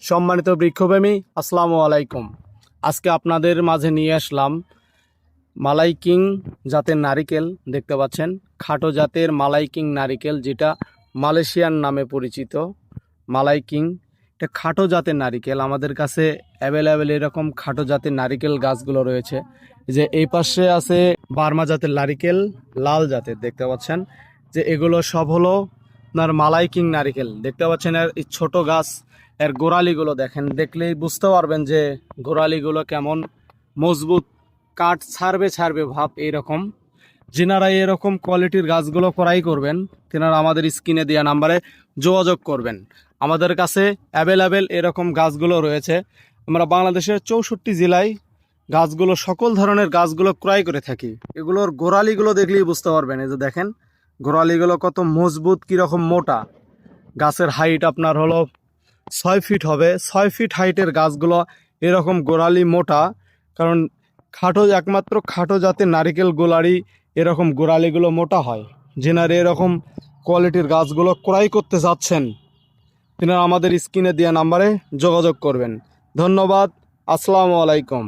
সম্মানিত বৃক্ষপ্রেমী, আসসালামু আলাইকুম। আজকে আপনাদের মাঝে নিয়ে আসলাম মালাই কিং জাতের নারিকেল। দেখতে পাচ্ছেন খাটো জাতের মালাই কিং নারিকেল, যেটা মালয়েশিয়ান নামে পরিচিত। মালাই কিং এটা খাটো জাতের নারিকেল। আমাদের কাছে অ্যাভেলেবেল এরকম খাটো জাতের নারিকেল গাছগুলো রয়েছে। যে এই পাশে আছে বার্মা জাতের নারিকেল, লাল জাতের। দেখতে পাচ্ছেন যে এগুলো সব হলো আপনার মালাই কিং নারিকেল। দেখতে পাচ্ছেন এর এই ছোট গাছ, এর গোড়ালিগুলো দেখেন, দেখলেই বুঝতে পারবেন যে গোড়ালিগুলো কেমন মজবুত, কাঠ ছাড়বে ছাড়বে ভাব এইরকম। যিনারা এরকম কোয়ালিটির গাছগুলো ক্রয় করবেন, তেনারা আমাদের স্ক্রিনে দেওয়া নাম্বারে যোগাযোগ করবেন। আমাদের কাছে অ্যাভেলেবেল এরকম গাছগুলো রয়েছে। আমরা বাংলাদেশের 64 জেলায় গাছগুলো, সকল ধরনের গাছগুলো ক্রয় করে থাকি। এগুলোর গোড়ালিগুলো দেখলেই বুঝতে পারবেন। এই যে দেখেন গোড়ালিগুলো কত মজবুত, কীরকম মোটা। গাছের হাইট আপনার হলো 6 ফিট হবে। 6 ফিট হাইটের গাছগুলো এরকম গোড়ালি মোটা, কারণ একমাত্র খাটো জাতের নারিকেল গোড়ালি এরকম গোড়ালিগুলো মোটা হয়। যেনারা এরকম কোয়ালিটির গাছগুলো ক্রয় করতে যাচ্ছেন, তেনারা আমাদের স্ক্রিনে দেওয়া নাম্বারে যোগাযোগ করবেন। ধন্যবাদ। আসসালামু আলাইকুম।